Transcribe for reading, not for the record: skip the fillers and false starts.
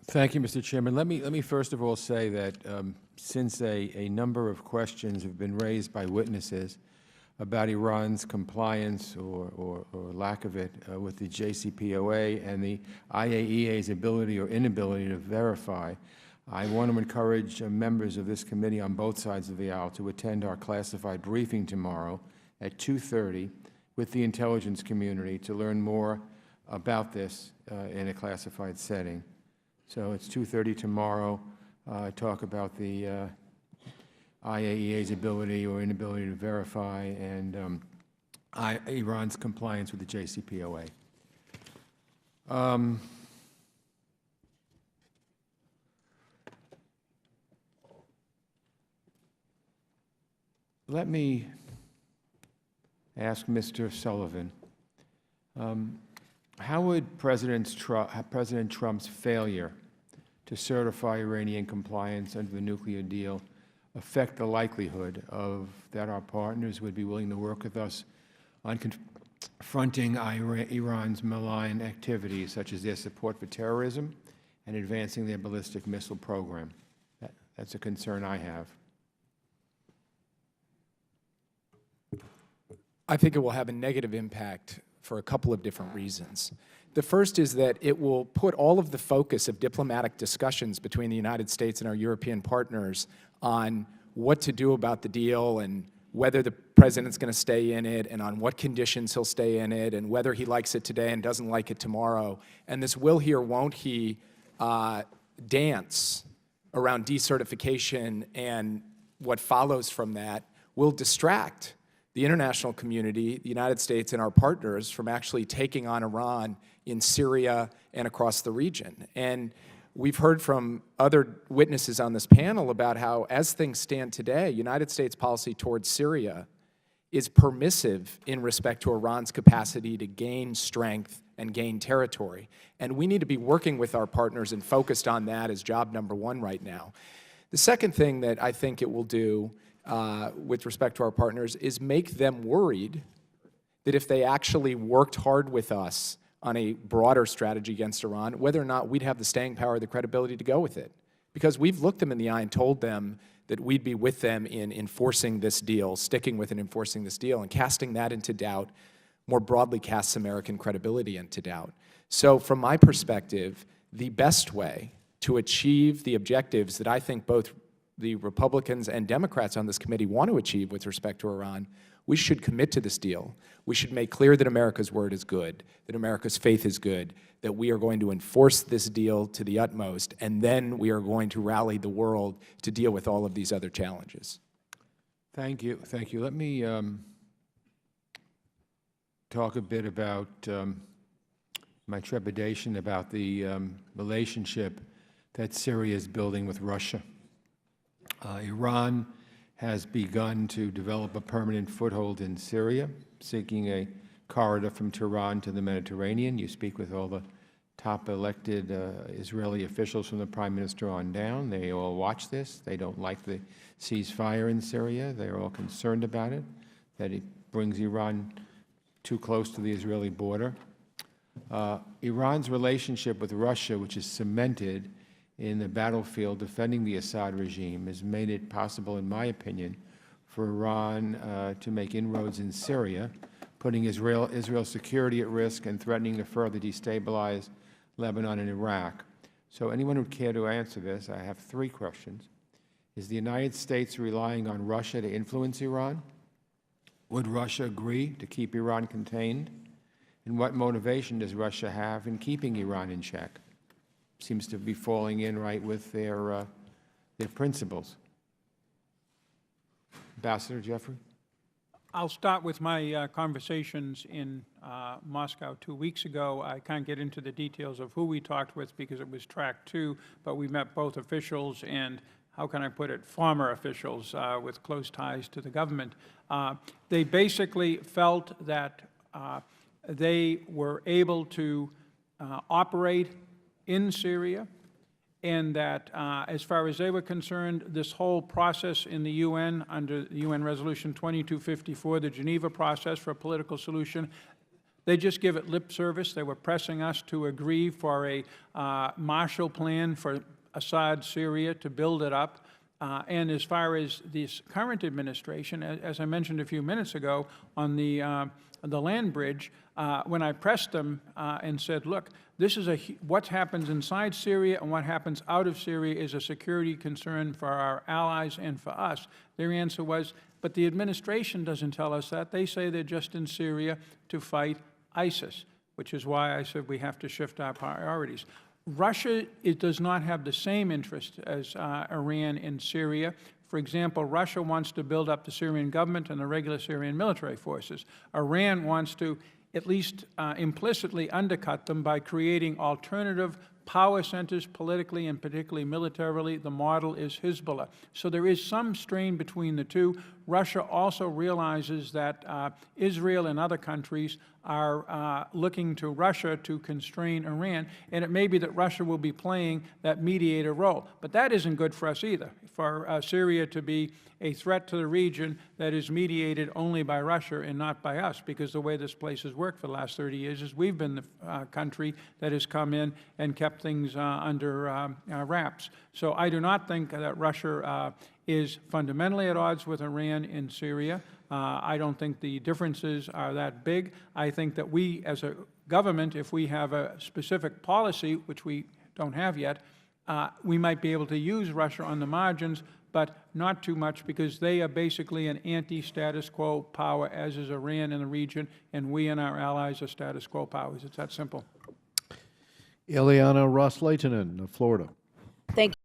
Thank you, Mr. Chairman. Let me first of all say that since a number of questions have been raised by witnesses about Iran's compliance or lack of it with the JCPOA and the IAEA's ability or inability to verify, I want to encourage members of this committee on both sides of the aisle to attend our classified briefing tomorrow at 2:30 with the intelligence community to learn more about this in a classified setting. So it's 2:30 tomorrow. Talk about the IAEA's ability or inability to verify and Iran's compliance with the JCPOA. Let me ask Mr. Sullivan, how would President Trump's failure to certify Iranian compliance under the nuclear deal affect the likelihood of that our partners would be willing to work with us on confronting Iran's malign activities, such as their support for terrorism and advancing their ballistic missile program? That's a concern I have. I think it will have a negative impact for a couple of different reasons. The first is that it will put all of the focus of diplomatic discussions between the United States and our European partners on what to do about the deal and whether the President's going to stay in it and on what conditions he'll stay in it and whether he likes it today and doesn't like it tomorrow. And this will he or won't he dance around decertification and what follows from that will distract the international community, the United States and our partners from actually taking on Iran in Syria and across the region. And we've heard from other witnesses on this panel about how, as things stand today, United States policy towards Syria is permissive in respect to Iran's capacity to gain strength and gain territory. And we need to be working with our partners and focused on that as job number one right now. The second thing that I think it will do with respect to our partners is make them worried that if they actually worked hard with us on a broader strategy against Iran, whether or not we'd have the staying power or the credibility to go with it. Because we've looked them in the eye and told them that we'd be with them in enforcing this deal, sticking with and enforcing this deal, and casting that into doubt more broadly casts American credibility into doubt. So from my perspective, the best way to achieve the objectives that I think both the Republicans and Democrats on this committee want to achieve with respect to Iran, we should commit to this deal. We should make clear that America's word is good, that America's faith is good, that we are going to enforce this deal to the utmost, and then we are going to rally the world to deal with all of these other challenges. Thank you. Thank you. Let me talk a bit about my trepidation about the relationship that Syria is building with Russia. Iran has begun to develop a permanent foothold in Syria, seeking a corridor from Tehran to the Mediterranean. You speak with all the top elected Israeli officials from the Prime Minister on down. They all watch this. They don't like the ceasefire in Syria. They are all concerned about it, that it brings Iran too close to the Israeli border. Iran's relationship with Russia, which is cemented in the battlefield defending the Assad regime, has made it possible, in my opinion, for Iran to make inroads in Syria, putting Israel's security at risk and threatening to further destabilize Lebanon and Iraq. So anyone who would care to answer this, I have three questions. Is the United States relying on Russia to influence Iran? Would Russia agree to keep Iran contained? And what motivation does Russia have in keeping Iran in check? Seems to be falling in right with their principles. Ambassador Jeffrey? I'll start with my conversations in Moscow 2 weeks ago. I can't get into the details of who we talked with because it was track 2, but we met both officials and, how can I put it, former officials with close ties to the government. They basically felt that they were able to operate in Syria, and that as far as they were concerned, this whole process in the UN under UN Resolution 2254, the Geneva process for a political solution, They just give it lip service. They were pressing us to agree for a Marshall Plan for Assad Syria to build it up. And as far as this current administration, as I mentioned a few minutes ago on the land bridge, when I pressed them and said, look, this is what happens inside Syria and what happens out of Syria is a security concern for our allies and for us, their answer was, but the administration doesn't tell us that. They say they're just in Syria to fight ISIS, which is why I said we have to shift our priorities. Russia, it does not have the same interest as Iran in Syria. For example, Russia wants to build up the Syrian government and the regular Syrian military forces. Iran wants to at least implicitly undercut them by creating alternative power centers politically and particularly militarily. The model is Hezbollah. So there is some strain between the two. Russia also realizes that Israel and other countries are looking to Russia to constrain Iran, and it may be that Russia will be playing that mediator role. But that isn't good for us either, for Syria to be a threat to the region that is mediated only by Russia and not by us, because the way this place has worked for the last 30 years is we've been the country that has come in and kept things under wraps. So I do not think that Russia is fundamentally at odds with Iran in Syria. I don't think the differences are that big. I think that we, as a government, if we have a specific policy, which we don't have yet, we might be able to use Russia on the margins, but not too much, because they are basically an anti-status quo power, as is Iran in the region, and we and our allies are status quo powers. It's that simple. Ileana Ros-Lehtinen of Florida. Thank you.